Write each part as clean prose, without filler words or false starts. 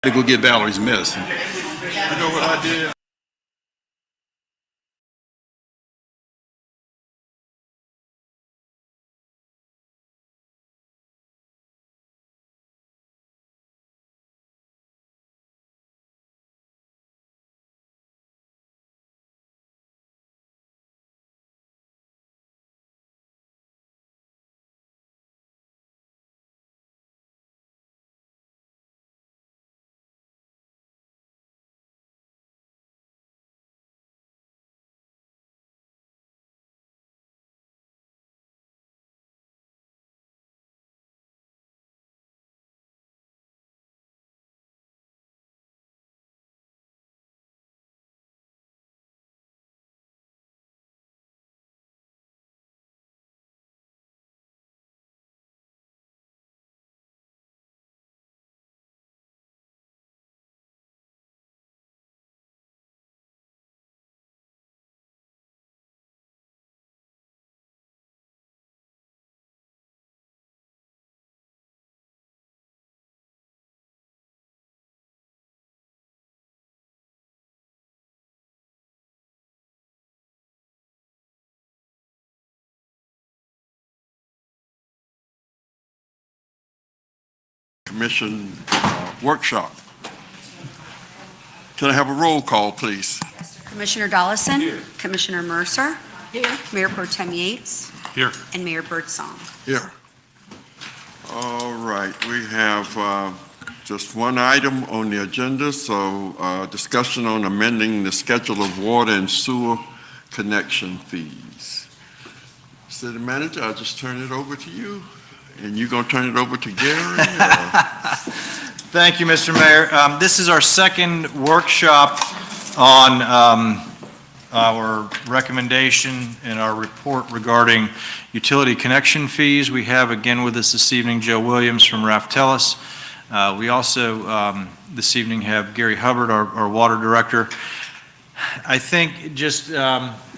to go get Valerie's medicine. You know what I did? Commission workshop. Can I have a roll call, please? Commissioner Dollison. Here. Commissioner Mercer. Here. Mayor Pro Tem Yates. Here. And Mayor Birdsong. Here. All right, we have just one item on the agenda, so discussion on amending the schedule of water and sewer connection fees. City Manager, I'll just turn it over to you. And you're going to turn it over to Gary? Thank you, Mr. Mayor. This is our second workshop on our recommendation and our report regarding utility connection fees. We have again with us this evening Joe Williams from Raftellus. We also this evening have Gary Hubbard, our water director. I think just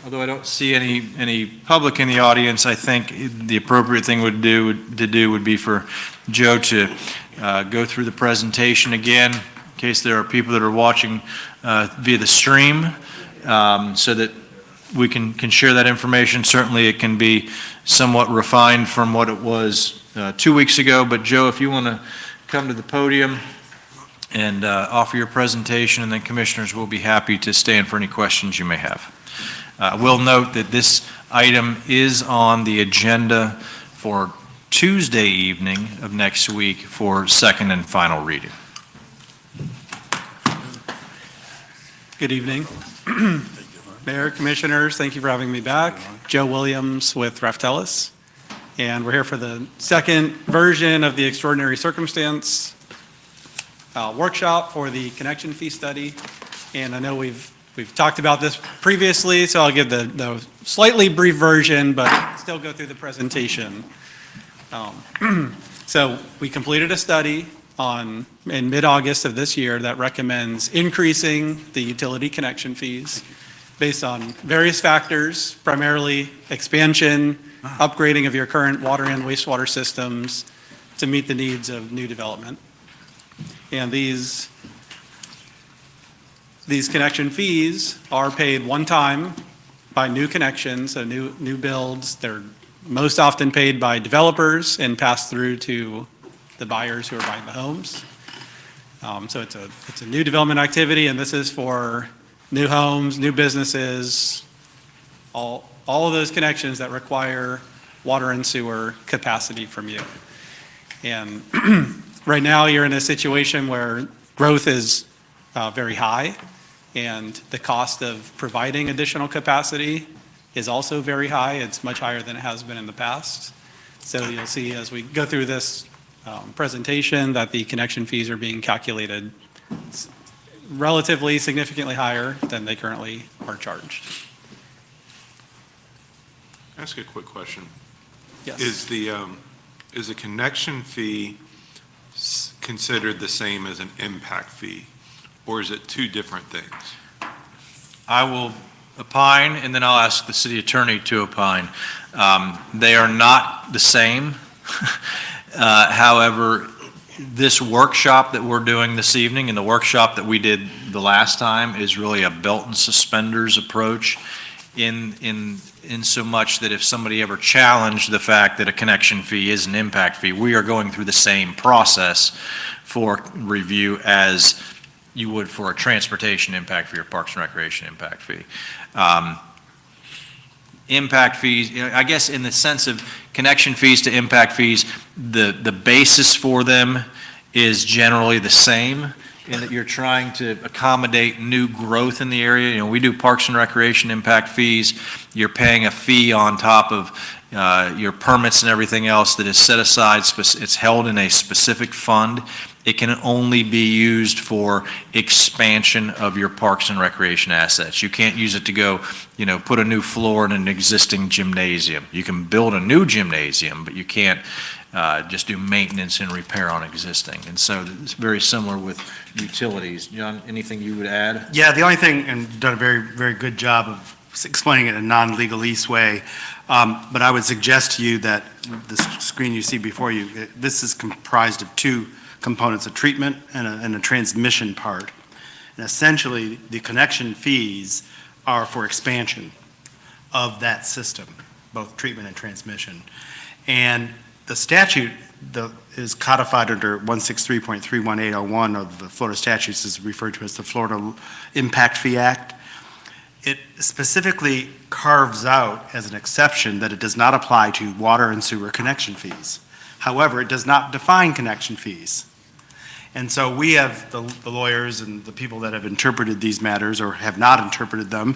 although I don't see any public in the audience, I think the appropriate thing would be for Joe to go through the presentation again, in case there are people that are watching via the stream, so that we can share that information. Certainly it can be somewhat refined from what it was 2 weeks ago, but Joe, if you want to come to the podium and offer your presentation, and then commissioners will be happy to stay in for any questions you may have. We'll note that this item is on the agenda for Tuesday evening of next week for second and final reading. Good evening. Mayor, Commissioners, thank you for having me back. Joe Williams with Raftellus, and we're here for the second version of the extraordinary circumstance workshop for the connection fee study. And I know we've talked about this previously, so I'll give the slightly brief version, but still go through the presentation. So we completed a study in mid-August of this year that recommends increasing the utility connection fees based on various factors, primarily expansion, upgrading of your current water and wastewater systems to meet the needs of new development. And these connection fees are paid one time by new connections, so new builds. They're most often paid by developers and passed through to the buyers who are buying the homes. So it's a new development activity, and this is for new homes, new businesses, all of those connections that require water and sewer capacity from you. And right now you're in a situation where growth is very high, and the cost of providing additional capacity is also very high. It's much higher than it has been in the past. So you'll see as we go through this presentation that the connection fees are being calculated relatively significantly higher than they currently are charged. Can I ask a quick question? Yes. Is the connection fee considered the same as an impact fee, or is it two different things? I will opine, and then I'll ask the city attorney to opine. They are not the same. However, this workshop that we're doing this evening and the workshop that we did the last time is really a belt and suspenders approach in so much that if somebody ever challenged the fact that a connection fee is an impact fee, we are going through the same process for review as you would for a transportation impact fee or Parks and Recreation impact fee. Impact fees, I guess in the sense of connection fees to impact fees, the basis for them is generally the same in that you're trying to accommodate new growth in the area. You know, we do Parks and Recreation impact fees. You're paying a fee on top of your permits and everything else that is set aside. It's held in a specific fund. It can only be used for expansion of your Parks and Recreation assets. You can't use it to go, you know, put a new floor in an existing gymnasium. You can build a new gymnasium, but you can't just do maintenance and repair on existing. And so it's very similar with utilities. John, anything you would add? Yeah, the only thing, and you've done a very, very good job of explaining it in a non-legalese way, but I would suggest to you that the screen you see before you, this is comprised of two components, a treatment and a transmission part. And essentially, the connection fees are for expansion of that system, both treatment and transmission. And the statute is codified under 163.31801 of the Florida statutes, is referred to as the Florida Impact Fee Act. It specifically carves out as an exception that it does not apply to water and sewer connection fees. However, it does not define connection fees. And so we have, the lawyers and the people that have interpreted these matters or have not interpreted them,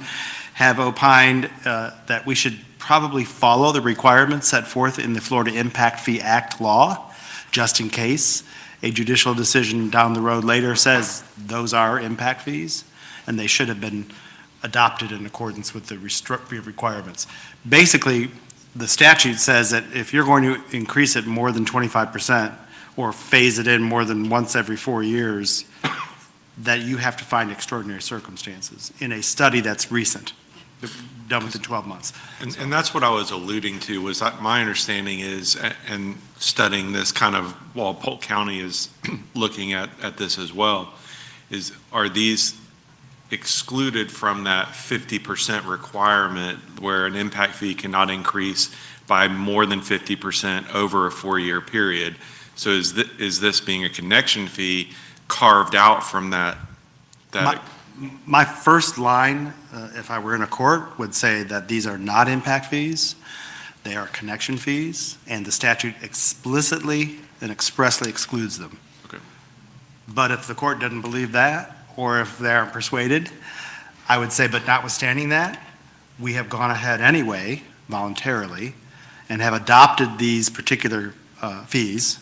have opined that we should probably follow the requirements set forth in the Florida Impact Fee Act law, just in case a judicial decision down the road later says those are impact fees, and they should have been adopted in accordance with the requirements. Basically, the statute says that if you're going to increase it more than 25% or phase it in more than once every 4 years, that you have to find extraordinary circumstances in a study that's recent, done within 12 months. And that's what I was alluding to, was that my understanding is, and studying this kind of, while Polk County is looking at this as well, are these excluded from that 50% requirement where an impact fee cannot increase by more than 50% over a 4-year period? So is this being a connection fee carved out from that? My first line, if I were in a court, would say that these are not impact fees. They are connection fees, and the statute explicitly and expressly excludes them. Okay. But if the court doesn't believe that, or if they aren't persuaded, I would say, but notwithstanding that, we have gone ahead anyway, voluntarily, and have adopted these particular fees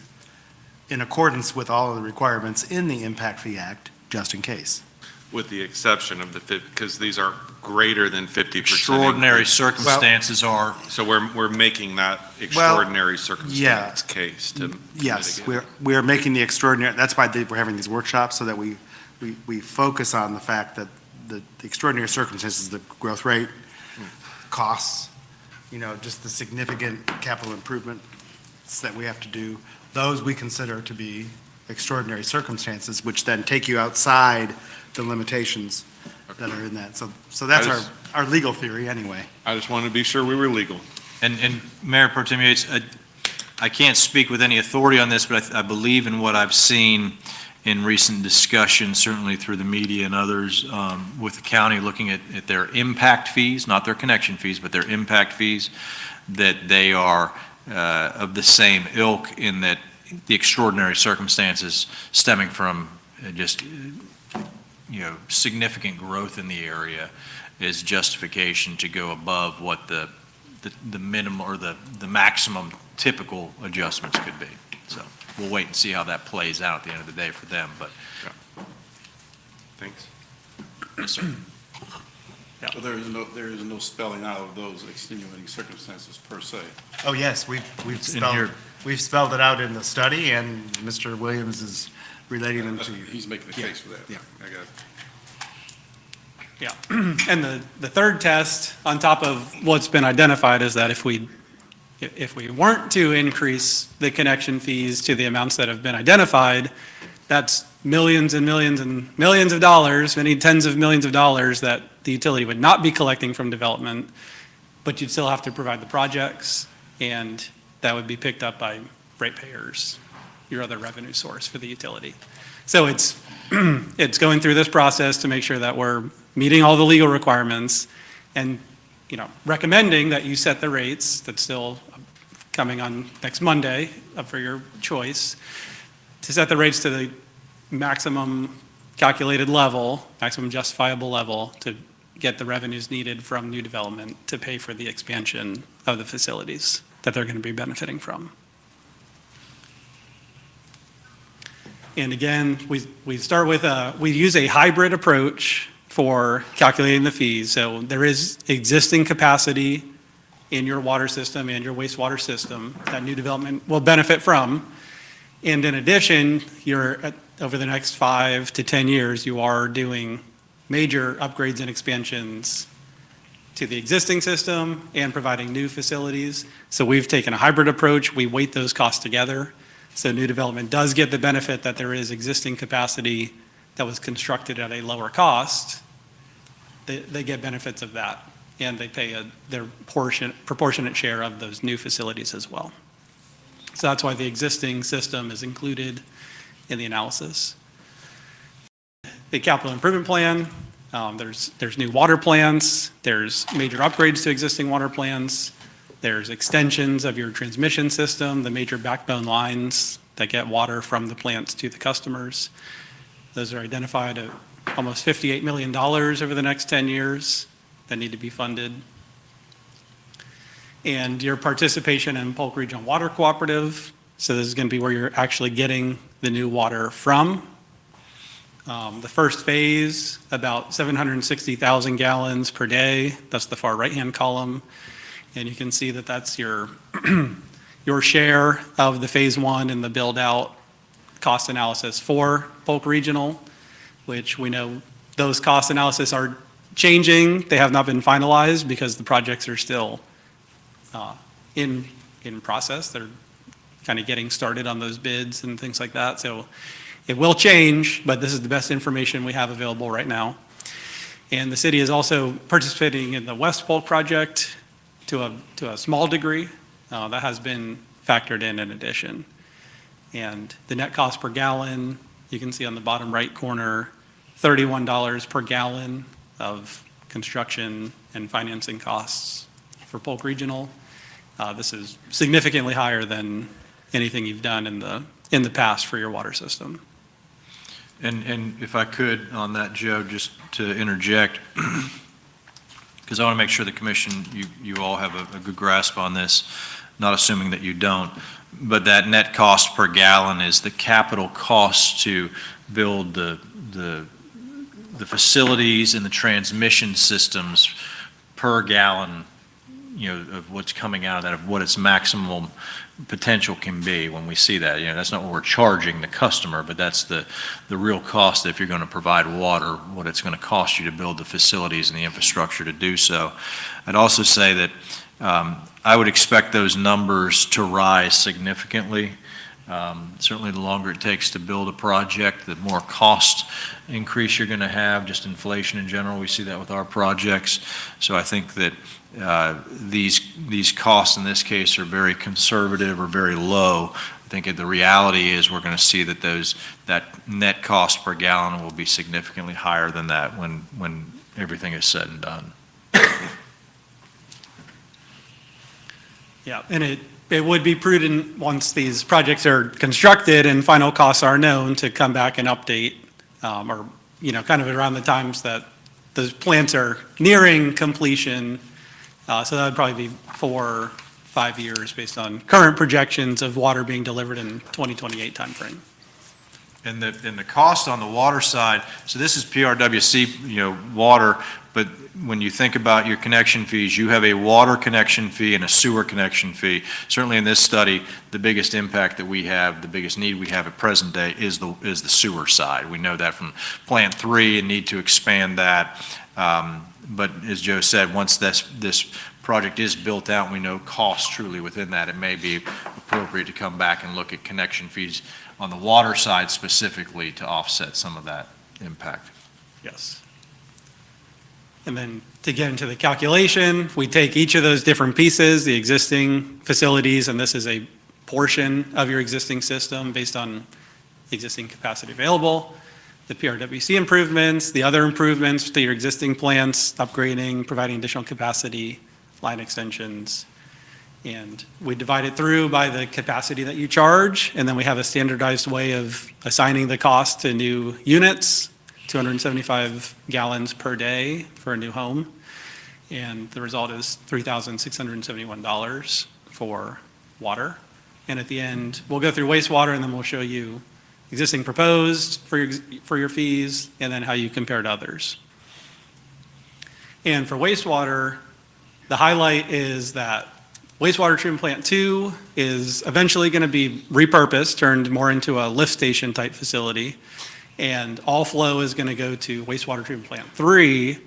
in accordance with all of the requirements in the Impact Fee Act, just in case. With the exception of the, because these are greater than 50%. Extraordinary circumstances are. So we're making that extraordinary circumstance case to Yes, mitigate. we are making the extraordinary, that's why we're having these workshops, so that we focus on the fact that the extraordinary circumstances, the growth rate, costs, you know, just the significant capital improvements that we have to do, those we consider to be extraordinary circumstances, which then take you outside the limitations that are in that. So that's our legal theory anyway. I just wanted to be sure we were legal. And Mayor Pro Tem Yates, I can't speak with any authority on this, but I believe in what I've seen in recent discussions, certainly through the media and others, with the county looking at their impact fees, not their connection fees, but their impact fees, that they are of the same ilk in that the extraordinary circumstances stemming from just, you know, significant growth in the area is justification to go above what the minimum or the maximum typical adjustments could be. So we'll wait and see how that plays out at the end of the day for them, but. Thanks. Yes, sir. So there is no spelling out of those extenuating circumstances per se. Oh, yes, we've in here. spelled it out in the study, and Mr. Williams is relating them to you. He's making the case for that. Yeah. I got it. Yeah, and the third test, on top of what's been identified, is that if we If we weren't to increase the connection fees to the amounts that have been identified, that's millions and millions and millions of dollars, many tens of millions of dollars that the utility would not be collecting from development, but you'd still have to provide the projects, and that would be picked up by ratepayers, your other revenue source for the utility. So it's going through this process to make sure that we're meeting all the legal requirements and, recommending that you set the rates. That's still coming on next Monday, up for your choice, to set the rates to the maximum calculated level, maximum justifiable level, to get the revenues needed from new development to pay for the expansion of the facilities that they're going to be benefiting from. And again, we start with we use a hybrid approach for calculating the fees. So there is existing capacity in your water system and your wastewater system that new development will benefit from. And in addition, over the next 5 to 10 years, you are doing major upgrades and expansions to the existing system and providing new facilities. So we've taken a hybrid approach. We weight those costs together. So new development does get the benefit that there is existing capacity that was constructed at a lower cost. They get benefits of that, and they pay their proportionate share of those new facilities as well. So that's why the existing system is included in the analysis. The capital improvement plan, there's new water plants, there's major upgrades to existing water plants, there's extensions of your transmission system, the major backbone lines that get water from the plants to the customers. Those are identified at almost $58 million over the next 10 years that need to be funded. And your participation in Polk Regional Water Cooperative, so this is going to be where you're actually getting the new water from. The first phase, about 760,000 gallons per day. That's the far right-hand column. And you can see that that's your share of the phase one and the build-out cost analysis for Polk Regional, which we know those cost analysis are changing. They have not been finalized because the projects are still in process. They're kind of getting started on those bids and things like that. So it will change, but this is the best information we have available right now. And the city is also participating in the West Polk project to a small degree. That has been factored in addition. And the net cost per gallon, you can see on the bottom right corner, $31 per gallon of construction and financing costs for Polk Regional. This is significantly higher than anything you've done in the past for your water system. And if I could, on that, Joe, just to interject, because I want to make sure the commission, you all have a good grasp on this, not assuming that you don't, but that net cost per gallon is the capital cost to build the facilities and the transmission systems per gallon, of what's coming out of that, of what its maximum potential can be when we see that. That's not what we're charging the customer, but that's the real cost if you're going to provide water, what it's going to cost you to build the facilities and the infrastructure to do so. I'd also say that I would expect those numbers to rise significantly. Certainly the longer it takes to build a project, the more cost increase you're going to have, just inflation in general. We see that with our projects. So I think that these costs in this case are very conservative or very low. I think the reality is we're going to see that that net cost per gallon will be significantly higher than that when everything is said and done. Yeah, and it would be prudent once these projects are constructed and final costs are known to come back and update, or, kind of around the times that those plants are nearing completion. So that would probably be 4 or 5 years based on current projections of water being delivered in 2028 timeframe. And the cost on the water side, so this is PRWC, water, but when you think about your connection fees, you have a water connection fee and a sewer connection fee. Certainly in this study, the biggest impact that we have, the biggest need we have at present day is the sewer side. We know that from Plant 3 and need to expand that. But as Joe said, once this project is built out and we know costs truly within that, it may be appropriate to come back and look at connection fees on the water side specifically to offset some of that impact. Yes. And then to get into the calculation, we take each of those different pieces, the existing facilities, and this is a portion of your existing system based on existing capacity available, the PRWC improvements, the other improvements to your existing plants, upgrading, providing additional capacity, line extensions. And we divide it through by the capacity that you charge, and then we have a standardized way of assigning the cost to new units, 275 gallons per day for a new home. And the result is $3,671 for water. And at the end, we'll go through wastewater, and then we'll show you existing proposed for your fees, and then how you compare to others. And for wastewater, the highlight is that wastewater treatment plant 2 is eventually going to be repurposed, turned more into a lift station type facility, and all flow is going to go to wastewater treatment plant 3,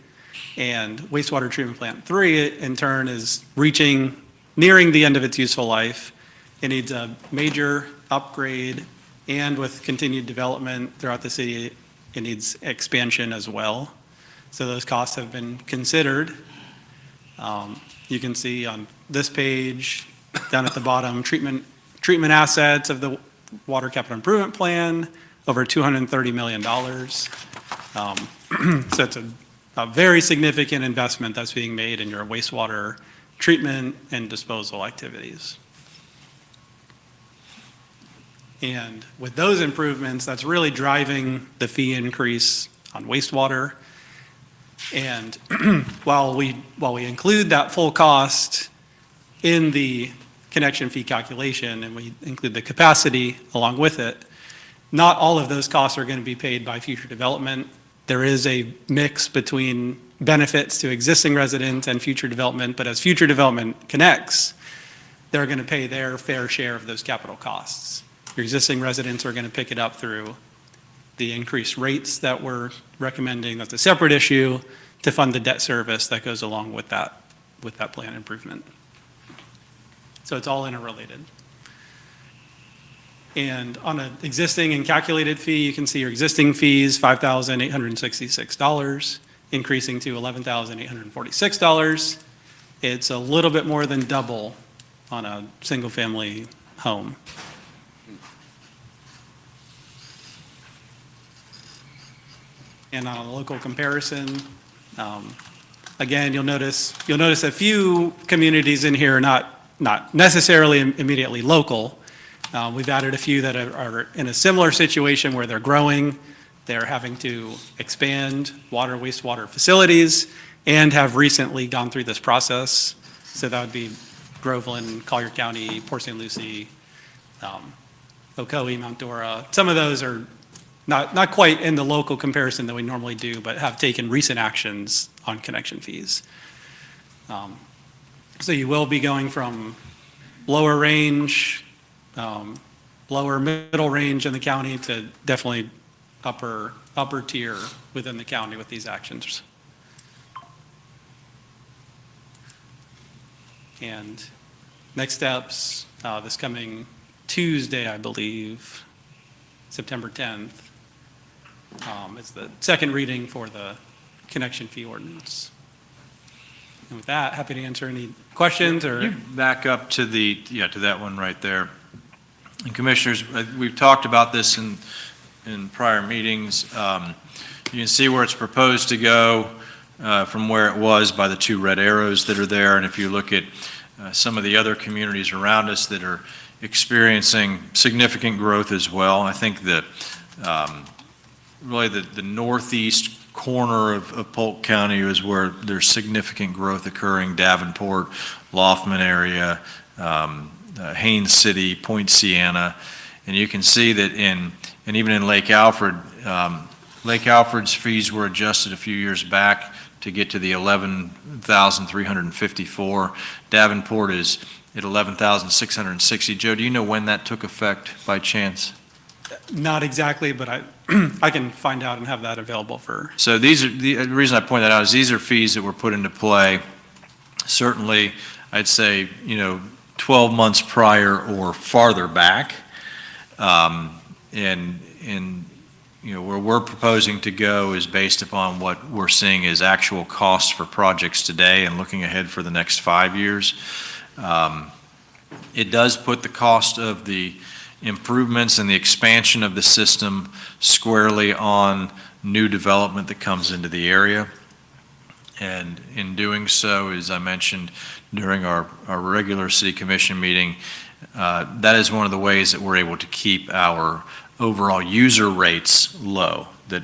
and wastewater treatment plant 3 in turn is nearing the end of its useful life. It needs a major upgrade, and with continued development throughout the city, it needs expansion as well. So those costs have been considered. You can see on this page, down at the bottom, treatment assets of the Water Capital Improvement Plan, over $230 million. So it's a very significant investment that's being made in your wastewater treatment and disposal activities. And with those improvements, that's really driving the fee increase on wastewater. And while we include that full cost in the connection fee calculation, and we include the capacity along with it, not all of those costs are going to be paid by future development. There is a mix between benefits to existing residents and future development, but as future development connects, they're going to pay their fair share of those capital costs. Your existing residents are going to pick it up through the increased rates that we're recommending. That's a separate issue to fund the debt service that goes along with that plan improvement. So it's all interrelated. And on an existing and calculated fee, you can see your existing fees, $5,866, increasing to $11,846. It's a little bit more than double on a single-family home. And on a local comparison, again, you'll notice a few communities in here not necessarily immediately local. We've added a few that are in a similar situation where they're growing, they're having to expand water, wastewater facilities, and have recently gone through this process. So that would be Groveland, Collier County, Port St. Lucie, Ocoee, Mount Dora. Some of those are not quite in the local comparison that we normally do, but have taken recent actions on connection fees. So you will be going from lower range, lower middle range in the county to definitely upper tier within the county with these actions. And next steps, this coming Tuesday, I believe, September 10th, is the second reading for the connection fee ordinance. And with that, happy to answer any questions or. You back up to to that one right there. And Commissioners, we've talked about this in prior meetings. You can see where it's proposed to go from where it was by the two red arrows that are there. And if you look at some of the other communities around us that are experiencing significant growth as well, I think that really the northeast corner of Polk County is where there's significant growth occurring. Davenport, Laufman area, Haines City, Point Siena, and you can see that and even in Lake Alfred, Lake Alfred's fees were adjusted a few years back to get to the $11,354. Davenport is at $11,660. Joe, do you know when that took effect by chance? Not exactly, but I can find out and have that available for. So these are the reason I point that out is these are fees that were put into play certainly, I'd say, 12 months prior or farther back. And where we're proposing to go is based upon what we're seeing as actual costs for projects today and looking ahead for the next 5 years. It does put the cost of the improvements and the expansion of the system squarely on new development that comes into the area. And in doing so, as I mentioned during our regular city commission meeting, that is one of the ways that we're able to keep our overall user rates low. That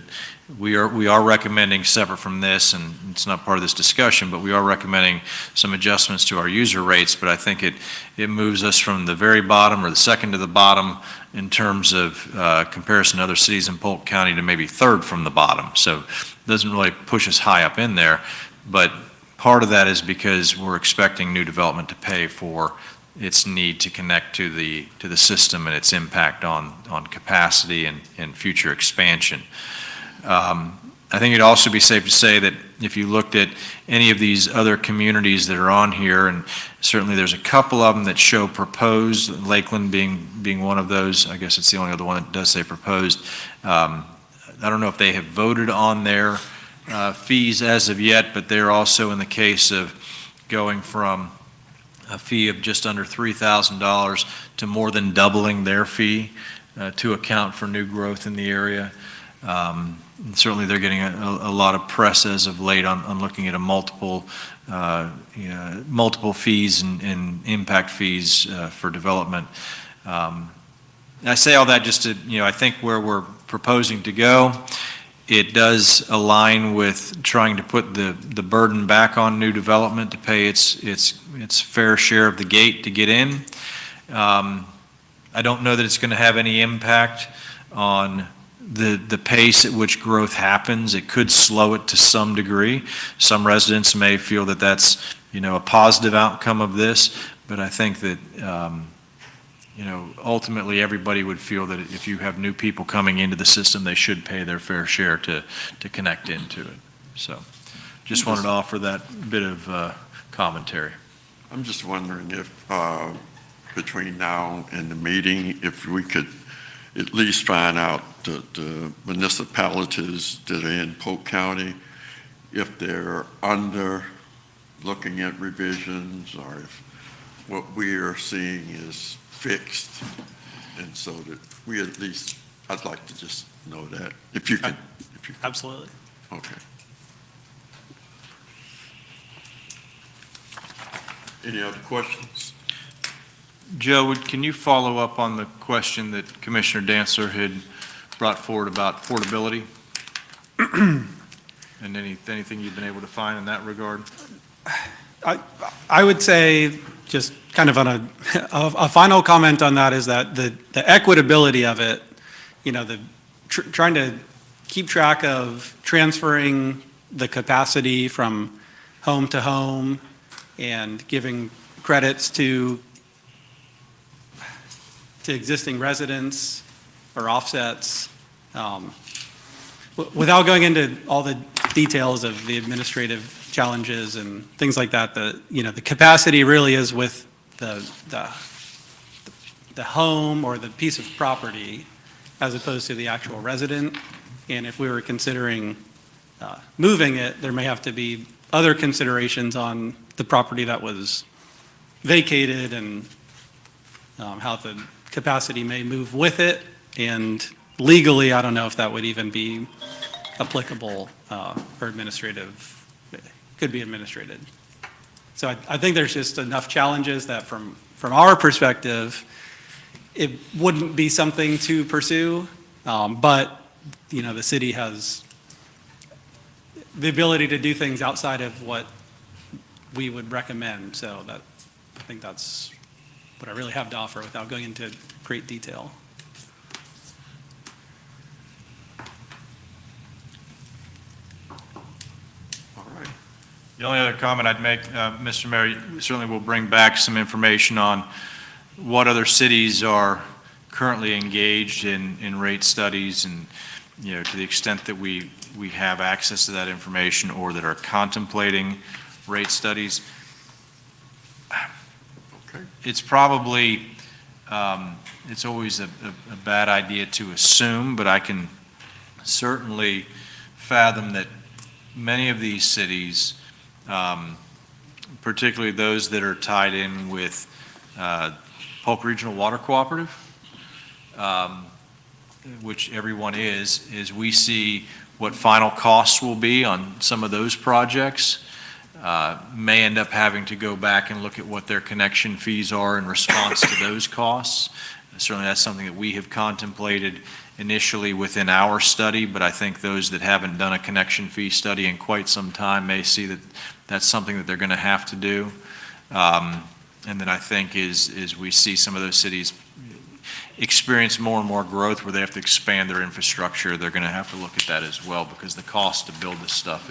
we are recommending, separate from this, and it's not part of this discussion, but we are recommending some adjustments to our user rates, but I think it moves us from the very bottom or the second to the bottom in terms of comparison to other cities in Polk County to maybe third from the bottom. So it doesn't really push us high up in there, but part of that is because we're expecting new development to pay for its need to connect to the system and its impact on capacity and future expansion. I think it'd also be safe to say that if you looked at any of these other communities that are on here, and certainly there's a couple of them that show proposed, Lakeland being one of those, I guess it's the only other one that does say proposed. I don't know if they have voted on their fees as of yet, but they're also in the case of going from a fee of just under $3,000 to more than doubling their fee to account for new growth in the area. And certainly they're getting a lot of press as of late on looking at multiple fees and impact fees for development. I say all that just to, I think where we're proposing to go, it does align with trying to put the burden back on new development to pay its fair share of the gate to get in. I don't know that it's going to have any impact on the pace at which growth happens. It could slow it to some degree. Some residents may feel that that's, a positive outcome of this, but I think that, ultimately everybody would feel that if you have new people coming into the system, they should pay their fair share to connect into it. So just wanted to offer that bit of commentary. I'm just wondering if, between now and the meeting, if we could at least find out the municipalities that are in Polk County, if they're under looking at revisions, or if what we are seeing is fixed, and so that we at least, I'd like to just know that, if you can. Absolutely. Okay. Any other questions? Joe, can you follow up on the question that Commissioner Dancer had brought forward about portability? And anything you've been able to find in that regard? I would say, just kind of on a final comment on that, is that the equitability of it, trying to keep track of transferring the capacity from home to home and giving credits to existing residents or offsets, without going into all the details of the administrative challenges and things like that. The capacity really is with the home or the piece of property as opposed to the actual resident. And if we were considering moving it, there may have to be other considerations on the property that was vacated and how the capacity may move with it. And legally, I don't know if that would even be applicable or administrative, could be administrated. So I think there's just enough challenges that from our perspective, it wouldn't be something to pursue, but the city has the ability to do things outside of what we would recommend. So I think that's what I really have to offer without going into great detail. All right. The only other comment I'd make, Mr. Mayor, certainly we'll bring back some information on what other cities are currently engaged in rate studies, and, to the extent that we have access to that information or that are contemplating rate studies. it's probably, it's always a bad idea to assume, but I can certainly fathom that many of these cities, particularly those that are tied in with Polk Regional Water Cooperative, which everyone is we see what final costs will be on some of those projects. May end up having to go back and look at what their connection fees are in response to those costs. Certainly, that's something that we have contemplated initially within our study, but I think those that haven't done a connection fee study in quite some time may see that that's something that they're going to have to do. And then I think is we see some of those cities experience more and more growth where they have to expand their infrastructure, they're going to have to look at that as well, because the cost to build this stuff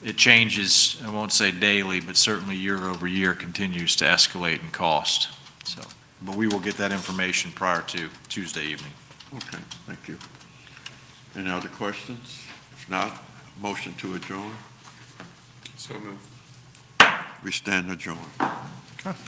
it changes, I won't say daily, but certainly year over year continues to escalate in cost. So, but we will get that information prior to Tuesday evening. Okay, thank you. Any other questions? If not, motion to adjourn. So moved. We stand adjourned. Okay.